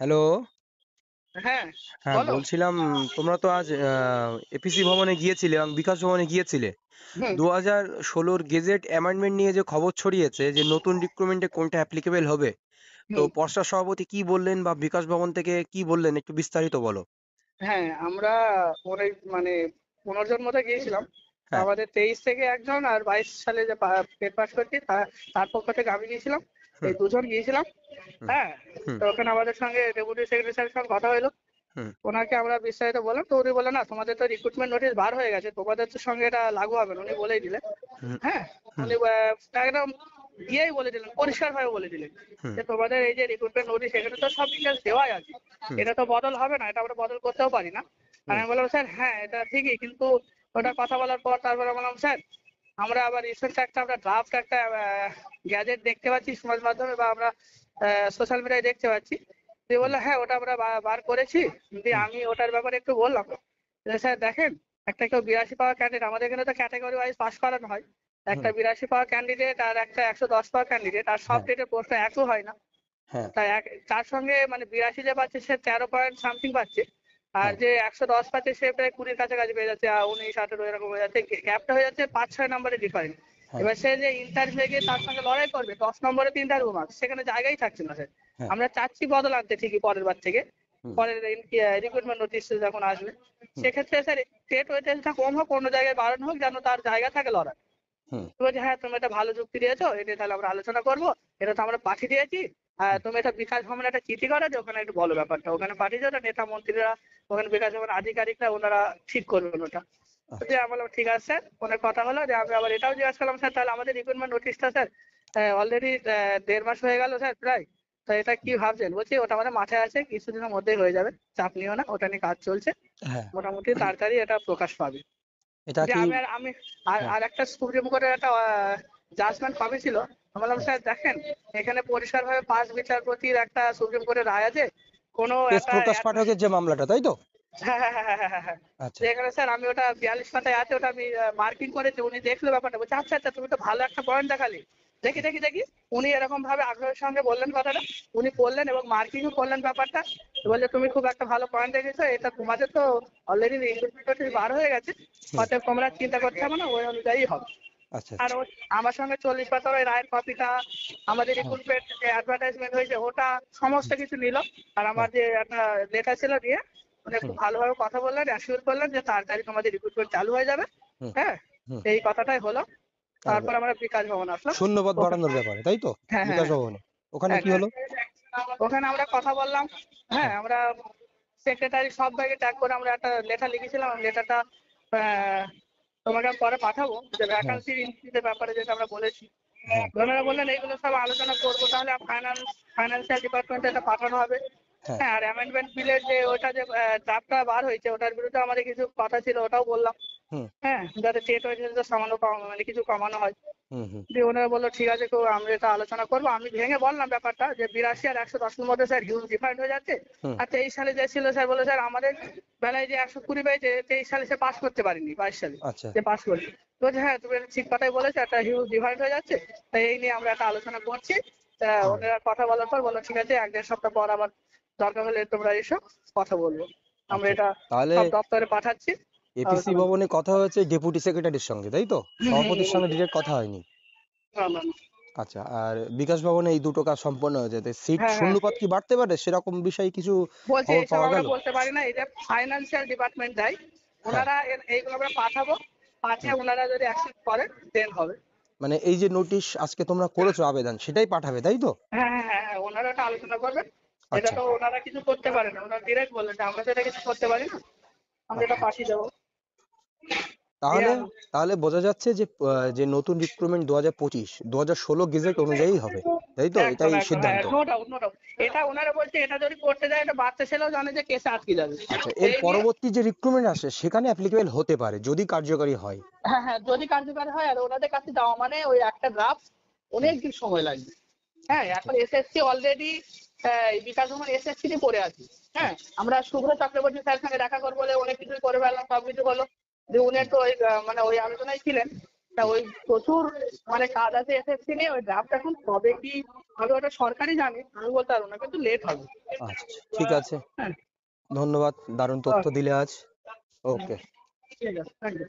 Hello. হ্যাঁ, হ্যাঁ, বলো। বলছিলাম তোমরা তো আজ এপিসি ভবনে গিয়েছিলে এবং বিকাশ ভবনে গিয়েছিলে। হুম, 2016-র গেজেট অ্যামেন্ডমেন্ট নিয়ে যে খবর ছড়িয়েছে যে নতুন রিক্রুটমেন্টে কোনটা অ্যাপ্লিকেবল হবে, তো হুম। পর্ষদ সভাপতি কি বললেন বা বিকাশ ভবন থেকে কি বললেন একটু বিস্তারিত বলো। হ্যাঁ, আমরা অনেক মানে 15 জন মতো গিয়েছিলাম। তো হ্যাঁ। আমাদের 23 থেকে একজন আর 22 সালে যে পেট পাস করছি তার পক্ষ থেকে আমি গিয়েছিলাম। এই হুম। দুজন গিয়েছিলাম। হুম। হ্যাঁ, হুম। তো ওখানে আমাদের সঙ্গে ডেপুটি সেক্রেটারি স্যারের সঙ্গে কথা হলো। হুম। ওনাকে আমরা বিস্তারিত বললাম, তো উনি বললেন না, তোমাদের তো রিক্রুটমেন্ট নোটিশ বার হয়ে গেছে, তোমাদের তো সঙ্গে এটা লাগু হবে না, উনি বলেই দিলেন। হুম। হ্যাঁ, হুম। উনি একদম দিয়েই বলে দিলেন, পরিষ্কার ভাবে বলে দিলেন হুম। যে তোমাদের এই যে রিক্রুটমেন্ট নোটিশ এখানে তো সব ডিটেলস দেওয়াই আছে, হুম। এটা তো বদল হবে না, এটা আমরা বদল করতেও পারি না। আর হুম। আমি বললাম স্যার হ্যাঁ এটা ঠিকই, কিন্তু ওটা কথা বলার পর তারপরে বললাম স্যার আমরা আবার রিসেন্ট আমরা ড্রাফট একটা গ্যাজেট দেখতে পাচ্ছি সমাজ মাধ্যমে বা আমরা সোশ্যাল মিডিয়ায় দেখতে পাচ্ছি। দিয়ে হুম। বললো হ্যাঁ ওটা আমরা বার করেছি। দিয়ে হুম। আমি ওটার ব্যাপারে একটু বললাম যে স্যার দেখেন, একটা কেউ 82 পাওয়া ক্যান্ডিডেট, আমাদের এখানে তো ক্যাটাগরি ওয়াইজ পাস করানো হয়, একটা হুম। 82 পাওয়া ক্যান্ডিডেট আর একটা 110 পাওয়া ক্যান্ডিডেট, আর সব হ্যাঁ। ডেটের প্রশ্ন একও হয় না। হ্যাঁ। তাই তার সঙ্গে মানে 82 যে পাচ্ছে সে 13 পয়েন্ট সামথিং পাচ্ছে, আর হ্যাঁ। যে 110 পাচ্ছে সে প্রায় 20-র কাছাকাছি পেয়ে যাচ্ছে, 19-18 এরকম হয়ে যাচ্ছে, গ্যাপটা হয়ে যাচ্ছে 5-6 নম্বরের ডিফারেন্স। হ্যাঁ। এবার সে যে ইন্টারভিউ গিয়ে তার সঙ্গে লড়াই করবে 10 নম্বরের ইন্টারভিউ মার্কস, সেখানে জায়গাই থাকছে না স্যার। হ্যাঁ। আমরা চাচ্ছি বদল আনতে ঠিকই পরের বার থেকে, হুম। পরের রিক্রুটমেন্ট নোটিশ যখন আসবে হুম। সেক্ষেত্রে স্যার স্টেট ওয়েটেজটা কম হোক, অন্য জায়গায় বাড়ানো হোক, যেন তার জায়গা থাকে লড়াই। হুম। তো বলছে হ্যাঁ তুমি একটা ভালো যুক্তি দিয়েছো, এটা তাহলে আমরা আলোচনা করবো, এটা তো আমরা পাঠিয়ে দিয়েছি। হুম। তুমি এটা বিকাশ ভবনে একটা চিঠি করো যে ওখানে একটু বলো ব্যাপারটা, ওখানে পাঠিয়ে দিও, ওটা নেতা মন্ত্রীরা ওখানে বিকাশ ভবন আধিকারিকরা ওনারা ঠিক করবেন ওটা। তো আচ্ছা। দিয়ে আমি বললাম ঠিক আছে স্যার, অনেক কথা হলো। যে আমি আবার এটাও জিজ্ঞাসা করলাম স্যার তাহলে আমাদের রিক্রুটমেন্ট নোটিশটা স্যার অলরেডি 1.5 মাস হয়ে গেল স্যার প্রায়, তো এটা কি ভাবছেন? বলছি ওটা আমাদের মাথায় আছে, কিছুদিনের মধ্যেই হয়ে যাবে, চাপ নিও না, ওটা নিয়ে কাজ চলছে, হ্যাঁ। মোটামুটি তাড়াতাড়ি এটা প্রকাশ পাবে। এটা যে কি? আমি আর হ্যাঁ। আর একটা সুপ্রিম কোর্টের একটা জাজমেন্ট কপি ছিল। আমি বললাম হ্যাঁ। স্যার দেখেন, এখানে পরিষ্কার ভাবে 5 বিচারপতির একটা সুপ্রিম কোর্টের রায় আছে, কোনো তেজ একটা প্রকাশ পাঠকের যে মামলাটা, তাই তো? হ্যাঁ হ্যাঁ হ্যাঁ হ্যাঁ হ্যাঁ হ্যাঁ। আচ্ছা। যে এখানে স্যার আমি ওটা 42 পাতায় আছে, ওটা আমি মার্কিং করেছি, উনি দেখলো ব্যাপারটা, বলছে আচ্ছা আচ্ছা তুমি তো ভালো একটা পয়েন্ট দেখালি, দেখি দেখি দেখি। উনি এরকম ভাবে আগ্রহের সঙ্গে বললেন কথাটা, উনি পড়লেন এবং মার্কিংও করলেন ব্যাপারটা। বলছে তুমি খুব একটা ভালো পয়েন্ট দেখেছো, এটা তোমাদের তো অলরেডি রিক্রুটমেন্ট বার হয়ে গেছে, হুম। অতএব তোমরা চিন্তা করতে হবে না, ওই অনুযায়ী হবে। আচ্ছা। আর আমার সঙ্গে 40 পাতার ওই রায়ের কপিটা, আমাদের হ্যাঁ। রিক্রুটমেন্ট যে অ্যাডভার্টাইজমেন্ট হয়েছে ওটা, সমস্ত হুম। কিছু নিল। আর আমার হ্যাঁ। যে একটা লেটার ছিল নিয়ে মানে হুম। খুব ভালোভাবে কথা বললেন, অ্যাসিওর করলেন যে তাড়াতাড়ি তোমাদের রিক্রুটমেন্ট চালু হয়ে যাবে। হুম। হ্যাঁ, হুম। এই কথাটাই হলো। আর তারপর আমরা বিকাশ ভবন আসলাম। শূন্যপদ ওখানে বাড়ানোর ব্যাপারে, তাই তো? হ্যাঁ হ্যাঁ বিকাশ ভবনে ওখানে কি একদম। হলো? ওখানে আমরা কথা বললাম। হ্যাঁ, হ্যাঁ। আমরা সেক্রেটারি সবাইকে ট্যাগ করে আমরা একটা লেটার লিখেছিলাম, লেটারটা তোমাকে আমি পরে পাঠাবো, যে হ্যাঁ। ভ্যাকান্সি ইনক্রিজের ব্যাপারে যেটা আমরা বলেছি। হ্যাঁ। ওনারা বললেন এইগুলো সব আলোচনা করবো, তাহলে ফাইন্যান্সিয়াল ডিপার্টমেন্টে এটা পাঠানো হবে। হ্যাঁ। হ্যাঁ, আর অ্যামেন্ডমেন্ট বিলের যে ওটা যে ড্রাফটটা বার হয়েছে ওটার বিরুদ্ধে আমাদের কিছু কথা ছিল, ওটাও বললাম। হুম। হ্যাঁ, যাতে স্টেট ওয়েজেস সামান্য মানে কিছু কমানো হয়। হুম। হুম। দিয়ে ওনারা বললো ঠিক আছে, আমরা এটা আলোচনা করবো। আমি ভেঙে বললাম ব্যাপারটা যে 82 আর 110 এর মধ্যে স্যার হিউজ ডিফারেন্ট হয়ে যাচ্ছে। হুম। আর 23 সালে যে ছিল স্যার, বলে স্যার আমাদের বেলায় যে 120 পেয়েছে 23 সালে সে পাস করতে পারেনি, 22 সালে আচ্ছা। যে পাস করেছে। তো বলছে হ্যাঁ তুমি এটা ঠিক কথাই বলেছো, একটা হিউজ ডিফারেন্ট হয়ে যাচ্ছে, তাই এই নিয়ে আমরা একটা আলোচনা করছি। তা হুম। ওনারা কথা বলার পর বললো ঠিক আছে 1-1.5 সপ্তাহ পর আবার দরকার হলে তোমরা এসো, কথা বলবো। আমরা আচ্ছা। এটা তাহলে সব দপ্তরে পাঠাচ্ছি, এপিসি আলোচনা করবো। ভবনে কথা হয়েছে ডেপুটি সেক্রেটারির সঙ্গে, তাই তো? হুম হুম সভাপতির হুম সঙ্গে ডিরেক্ট কথা হয়নি? না, না, না। আচ্ছা। আর বিকাশ ভবনে এই দুটো কাজ সম্পন্ন হয়ে যেতে সিট হ্যাঁ হ্যাঁ, শূন্যপদ কি বাড়তে পারে সেরকম বিষয়ে কিছু বলছি খবর এইসব পাওয়া আমরা গেল? বলতে পারি না, এটা ফাইন্যান্সিয়াল ডিপার্টমেন্ট দেয়। হ্যাঁ। ওনারা এইগুলো আমরা পাঠাবো, হুম। পাঠিয়ে ওনারা যদি অ্যাকসেপ্ট করেন দেন হবে। মানে এই যে নোটিশ আজকে তোমরা করেছো আবেদন, সেটাই পাঠাবে, তাই তো? হ্যাঁ হ্যাঁ হ্যাঁ হ্যাঁ, ওনারা এটা আলোচনা করবেন। এটা আচ্ছা। তো ওনারা কিছু করতে পারে না, ওনারা ডিরেক্ট বললেন যে আমরা তো এটা কিছু করতে পারি না, আমরা এটা আচ্ছা। পাঠিয়ে দেবো। দিয়ে তাহলে তাহলে বোঝা যাচ্ছে যে যে নতুন রিক্রুটমেন্ট 2025 2016 গেজেট অনুযায়ী হবে, তাই তো? একদম এটাই একদম হ্যাঁ, সিদ্ধান্ত? No doubt no doubt. এটা ওনারা বলছে এটা যদি করতে যায়, এটা বাচ্চা ছেলেও জানে যে কেসে আটকে যাবে। আচ্ছা, এর এই নিয়ে পরবর্তী যে রিক্রুটমেন্ট আসে সেখানে অ্যাপ্লিকেবল হতে পারে যদি কার্যকরী হয়। হ্যাঁ হ্যাঁ, যদি কার্যকর হয়, আর ওনাদের কাছে যাওয়া মানে ওই একটা ড্রাফট হুম। অনেক দিন সময় লাগবে। হ্যাঁ, আচ্ছা। এখন এসএসসি অলরেডি বিকাশ ভবন এসএসসি নিয়ে পড়ে আছি। হ্যাঁ, আচ্ছা। আমরা শুভ্র চক্রবর্তী স্যারের সঙ্গে দেখা করবো বলে অনেক কিছুই করে ফেললাম, সবকিছু হলো। যে উনি হুম। একটু ওই মানে ওই আলোচনায় ছিলেন। তা ওই প্রচুর মানে কাজ আছে এসএসসি নিয়ে, ওই ড্রাফট এখন কবে কি হবে ওটা সরকারই জানে, আমি বলতে পারবো না, কিন্তু লেট হবে। আচ্ছা ঠিক আছে, হ্যাঁ, ধন্যবাদ, দারুণ তথ্য দিলে আজ। ওকে। ঠিক আছে, থ্যাংক ইউ।